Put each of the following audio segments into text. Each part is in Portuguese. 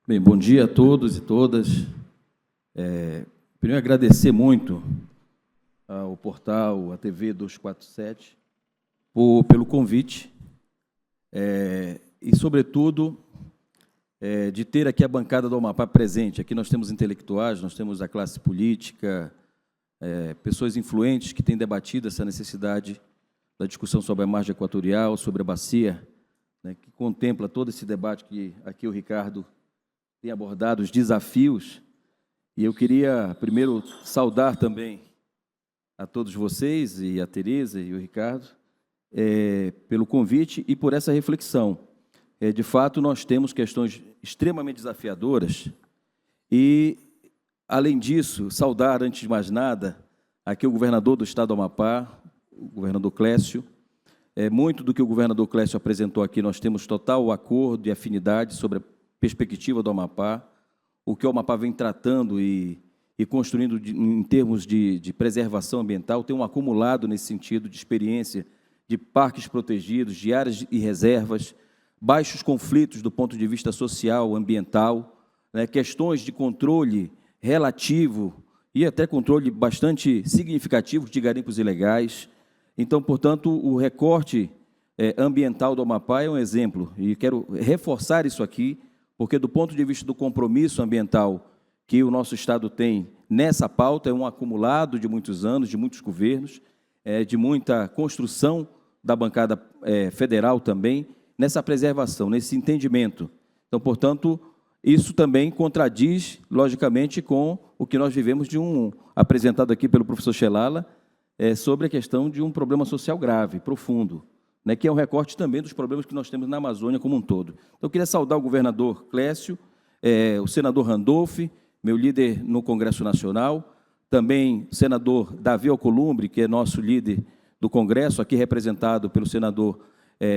Bem, bom dia a todos e todas. Primeiro, agradecer muito ao portal, à TV 247, pelo convite e, sobretudo, de ter aqui a bancada do Amapá presente. Aqui nós temos intelectuais, nós temos a classe política, pessoas influentes que têm debatido essa necessidade da discussão sobre a margem equatorial, sobre a bacia, né, que contempla todo esse debate que aqui o Ricardo tem abordado, os desafios. E eu queria, primeiro, saudar também a todos vocês, e a Tereza e o Ricardo, pelo convite e por essa reflexão. De fato, nós temos questões extremamente desafiadoras e, além disso, saudar, antes de mais nada, aqui o governador do Estado do Amapá, o governador Clécio. Muito do que o governador Clécio apresentou aqui, nós temos total acordo e afinidade sobre a perspectiva do Amapá, o que o Amapá vem tratando e construindo em termos de preservação ambiental, tem um acumulado nesse sentido de experiência de parques protegidos, de áreas e reservas, baixos conflitos do ponto de vista social, ambiental, né, questões de controle relativo e até controle bastante significativo de garimpos ilegais. Então, portanto, o recorte ambiental do Amapá é um exemplo, e quero reforçar isso aqui, porque, do ponto de vista do compromisso ambiental que o nosso Estado tem nessa pauta, é um acumulado de muitos anos, de muitos governos, de muita construção da bancada federal também, nessa preservação, nesse entendimento. Então, portanto, isso também contradiz, logicamente, com o que nós vivemos apresentado aqui pelo professor Shalala, sobre a questão de um problema social grave, profundo, né, que é um recorte também dos problemas que nós temos na Amazônia como um todo. Então, eu queria saudar o governador Clécio, o senador Randolph, meu líder no Congresso Nacional, também o senador Davi Alcolumbre, que é nosso líder do Congresso, aqui representado pelo senador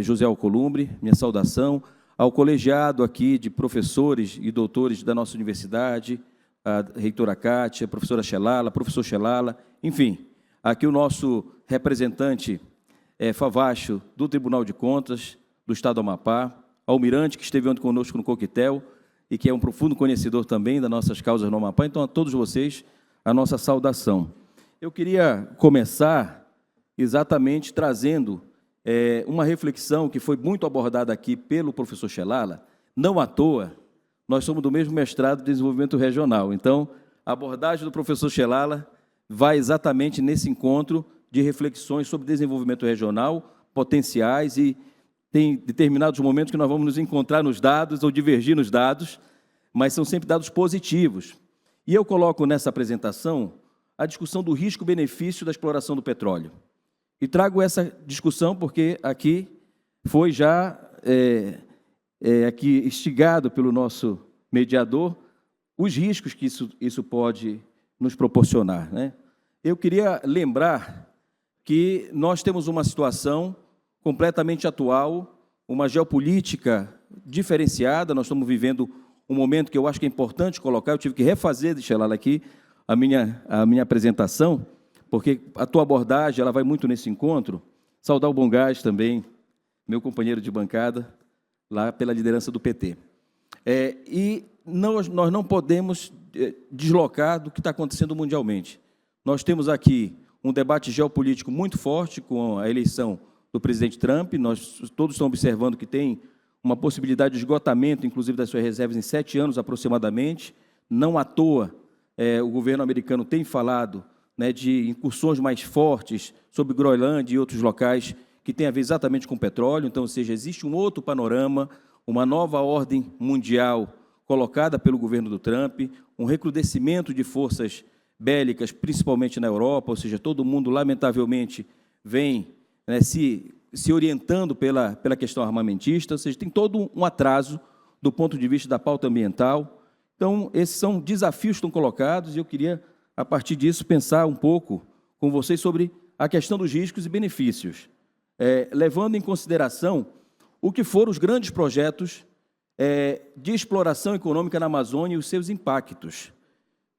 José Alcolumbre, minha saudação, ao colegiado aqui de professores e doutores da nossa universidade, a reitora Kátia, a professora Shalala, professor Shalala, enfim, aqui o nosso representante Favacho, do Tribunal de Contas do Estado do Amapá, Almirante, que esteve ontem conosco no Coquetel e que é um profundo conhecedor também das nossas causas no Amapá. Então, a todos vocês, a nossa saudação. Eu queria começar exatamente trazendo uma reflexão que foi muito abordada aqui pelo professor Shalala. Não à toa, nós somos do mesmo mestrado de desenvolvimento regional. Então, a abordagem do professor Shalala vai exatamente nesse encontro de reflexões sobre desenvolvimento regional, potenciais, e tem determinados momentos que nós vamos nos encontrar nos dados ou divergir nos dados, mas são sempre dados positivos. E eu coloco nessa apresentação a discussão do risco-benefício da exploração do petróleo. E trago essa discussão porque aqui foi já aqui instigado pelo nosso mediador os riscos que isso pode nos proporcionar, né? Eu queria lembrar que nós temos uma situação completamente atual, uma geopolítica diferenciada. Nós estamos vivendo um momento que eu acho que é importante colocar. Eu tive que refazer, deixa ela aqui, a minha apresentação, porque a tua abordagem ela vai muito nesse encontro. Saudar o Bom Gás também, meu companheiro de bancada, lá pela liderança do PT. E nós não podemos deslocar do que está acontecendo mundialmente. Nós temos aqui um debate geopolítico muito forte com a eleição do presidente Trump. Nós todos estamos observando que tem uma possibilidade de esgotamento, inclusive, das suas reservas em 7 anos aproximadamente. Não à toa, o governo americano tem falado, né, de incursões mais fortes sobre Groenlândia e outros locais que têm a ver exatamente com petróleo. Então, ou seja, existe um outro panorama, uma nova ordem mundial colocada pelo governo do Trump, um recrudescimento de forças bélicas, principalmente na Europa, ou seja, todo mundo, lamentavelmente, vem, né, se orientando pela questão armamentista, ou seja, tem todo um atraso do ponto de vista da pauta ambiental. Então, esses são desafios que estão colocados, e eu queria, a partir disso, pensar um pouco com vocês sobre a questão dos riscos e benefícios, levando em consideração o que foram os grandes projetos de exploração econômica na Amazônia e os seus impactos.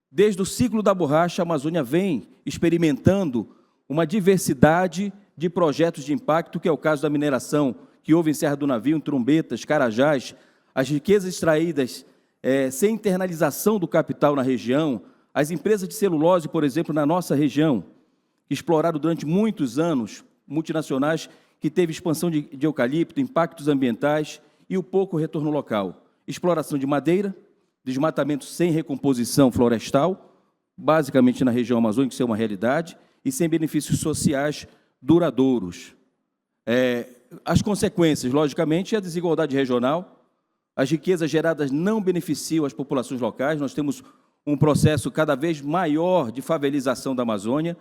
Desde o ciclo da borracha, a Amazônia vem experimentando uma diversidade de projetos de impacto, que é o caso da mineração que houve em Serra do Navio, em Trombetas, Carajás, as riquezas extraídas sem internalização do capital na região, as empresas de celulose, por exemplo, na nossa região, que exploraram durante muitos anos, multinacionais, que teve expansão de eucalipto, impactos ambientais e o pouco retorno local. Exploração de madeira, desmatamento sem recomposição florestal, basicamente na região amazônica, isso é uma realidade, e sem benefícios sociais duradouros. As consequências, logicamente, é a desigualdade regional, as riquezas geradas não beneficiam as populações locais, nós temos um processo cada vez maior de favelização da Amazônia,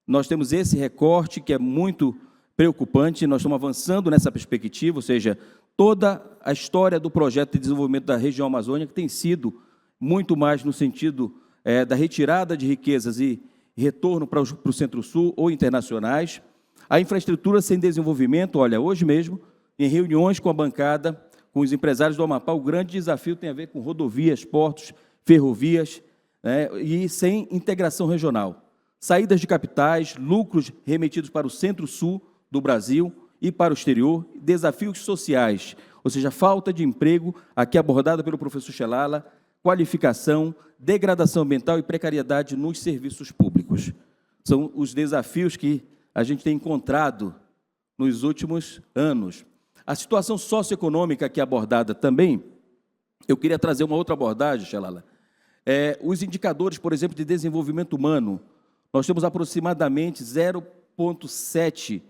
nós temos esse recorte que é muito preocupante, nós estamos avançando nessa perspectiva, ou seja, toda a história do projeto de desenvolvimento da região amazônica tem sido muito mais no sentido da retirada de riquezas e retorno para o Centro-Sul ou internacionais. A infraestrutura sem desenvolvimento, olha, hoje mesmo, em reuniões com a bancada, com os empresários do Amapá, o grande desafio tem a ver com rodovias, portos, ferrovias, e sem integração regional. Saídas de capitais, lucros remetidos para o Centro-Sul do Brasil e para o exterior, desafios sociais, ou seja, falta de emprego, aqui abordada pelo professor Xelala, qualificação, degradação ambiental e precariedade nos serviços públicos. São os desafios que a gente tem encontrado nos últimos anos. A situação socioeconômica aqui abordada também, eu queria trazer uma outra abordagem, Xelala. Os indicadores, por exemplo, de desenvolvimento humano, nós temos aproximadamente 0,7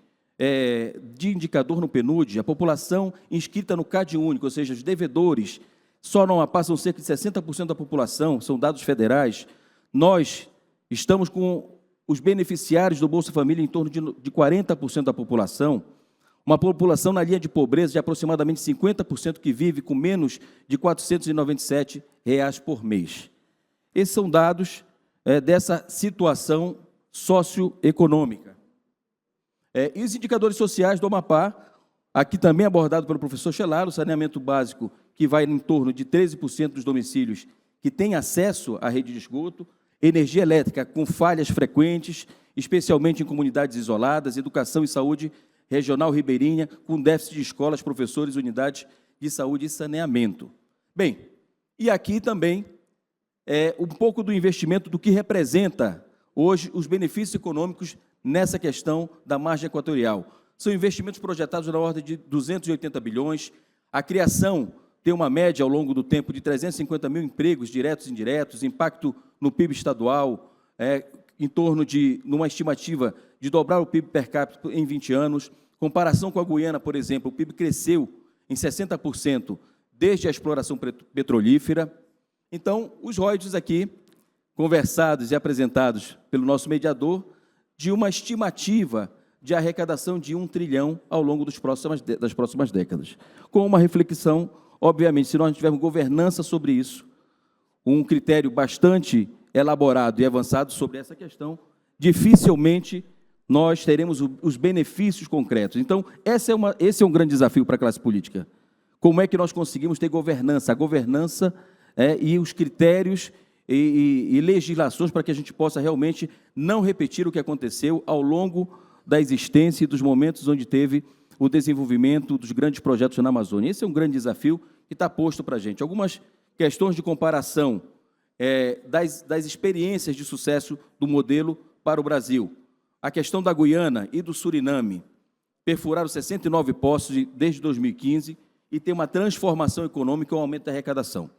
de indicador no PNUD, a população inscrita no CadÚnico, ou seja, os devedores, só no Amapá são cerca de 60% da população, são dados federais. Nós estamos com os beneficiários do Bolsa Família em torno de 40% da população, uma população na linha de pobreza de aproximadamente 50% que vive com menos de R$ 497 por mês. Esses são dados dessa situação socioeconômica. E os indicadores sociais do Amapá, aqui também abordado pelo professor Xelala, o saneamento básico, que vai em torno de 13% dos domicílios que têm acesso à rede de esgoto, energia elétrica com falhas frequentes, especialmente em comunidades isoladas, educação e saúde regional ribeirinha, com déficit de escolas, professores, unidades de saúde e saneamento. Bem, e aqui também um pouco do investimento do que representa hoje os benefícios econômicos nessa questão da margem equatorial. São investimentos projetados na ordem de 280 bilhões, a criação tem uma média ao longo do tempo de 350 mil empregos diretos e indiretos, impacto no PIB estadual, em torno de, numa estimativa de dobrar o PIB per capita em 20 anos. Comparação com a Guiana, por exemplo, o PIB cresceu em 60% desde a exploração petrolífera. Então, os royalties aqui, conversados e apresentados pelo nosso mediador, de uma estimativa de arrecadação de 1 trilhão ao longo das próximas décadas. Com uma reflexão, obviamente, se nós não tivermos governança sobre isso, um critério bastante elaborado e avançado sobre essa questão, dificilmente nós teremos os benefícios concretos. Então, esse é um grande desafio para a classe política. Como é que nós conseguimos ter governança? A governança e os critérios e legislações para que a gente possa realmente não repetir o que aconteceu ao longo da existência e dos momentos onde teve o desenvolvimento dos grandes projetos na Amazônia. Esse é um grande desafio que está posto para a gente. Algumas questões de comparação das experiências de sucesso do modelo para o Brasil. A questão da Guiana e do Suriname, perfuraram 69 poços desde 2015 e tem uma transformação econômica e um aumento da arrecadação,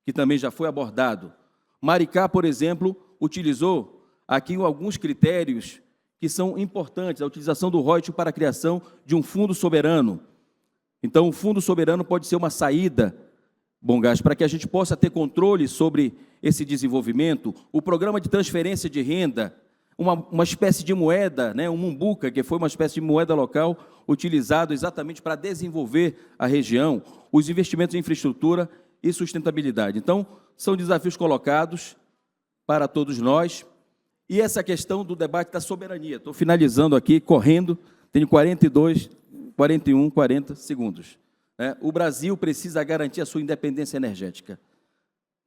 que também já foi abordado. Maricá, por exemplo, utilizou aqui alguns critérios que são importantes, a utilização do royalties para a criação de um fundo soberano. Então, o fundo soberano pode ser uma saída, Bongás, para que a gente possa ter controle sobre esse desenvolvimento. O programa de transferência de renda, uma espécie de moeda, um mumbuca, que foi uma espécie de moeda local utilizado exatamente para desenvolver a região, os investimentos em infraestrutura e sustentabilidade. Então, são desafios colocados para todos nós. E essa questão do debate da soberania. Estou finalizando aqui, correndo, tenho 40 segundos. O Brasil precisa garantir a sua independência energética.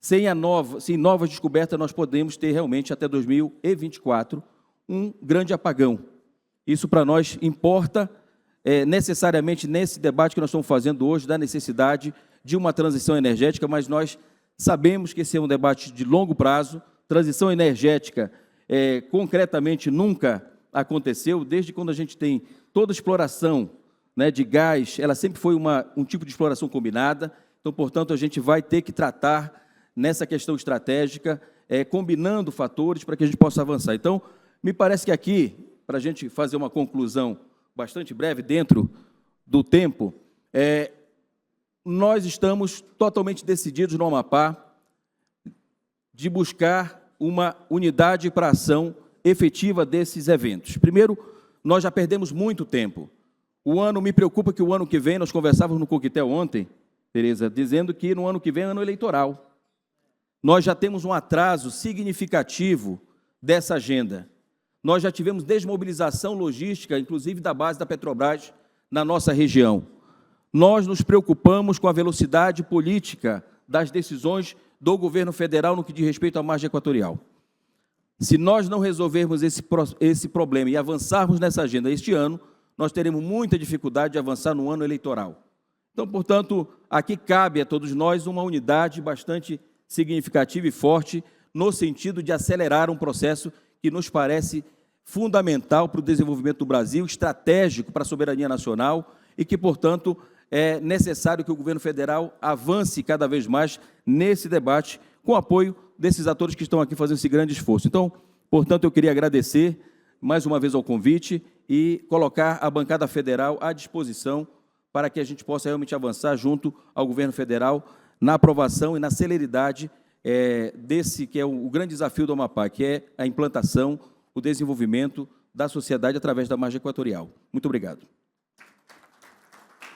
Sem novas descobertas, nós podemos ter realmente, até 2024, um grande apagão. Isso, para nós, importa necessariamente nesse debate que nós estamos fazendo hoje, da necessidade de uma transição energética, mas nós Sabemos que esse é um debate de longo prazo. Transição energética, concretamente, nunca aconteceu, desde quando a gente tem toda a exploração, né, de gás, ela sempre foi um tipo de exploração combinada. Então, portanto, a gente vai ter que tratar nessa questão estratégica, combinando fatores para que a gente possa avançar. Então, me parece que aqui, para a gente fazer uma conclusão bastante breve, dentro do tempo, nós estamos totalmente decididos no Amapá de buscar uma unidade para a ação efetiva desses eventos. Primeiro, nós já perdemos muito tempo. Me preocupa que o ano que vem, nós conversávamos no coquetel ontem, Tereza, dizendo que no ano que vem é ano eleitoral. Nós já temos um atraso significativo dessa agenda. Nós já tivemos desmobilização logística, inclusive da base da Petrobras, na nossa região. Nós nos preocupamos com a velocidade política das decisões do governo federal no que diz respeito à margem equatorial. Se nós não resolvermos esse problema e avançarmos nessa agenda este ano, nós teremos muita dificuldade de avançar no ano eleitoral. Então, portanto, aqui cabe a todos nós uma unidade bastante significativa e forte no sentido de acelerar um processo que nos parece fundamental para o desenvolvimento do Brasil, estratégico para a soberania nacional e que, portanto, é necessário que o governo federal avance cada vez mais nesse debate, com o apoio desses atores que estão aqui fazendo esse grande esforço. Então, portanto, eu queria agradecer mais uma vez ao convite e colocar a bancada federal à disposição para que a gente possa realmente avançar junto ao governo federal na aprovação e na celeridade desse que é o grande desafio do Amapá, que é a implantação, o desenvolvimento da sociedade através da margem equatorial. Muito obrigado.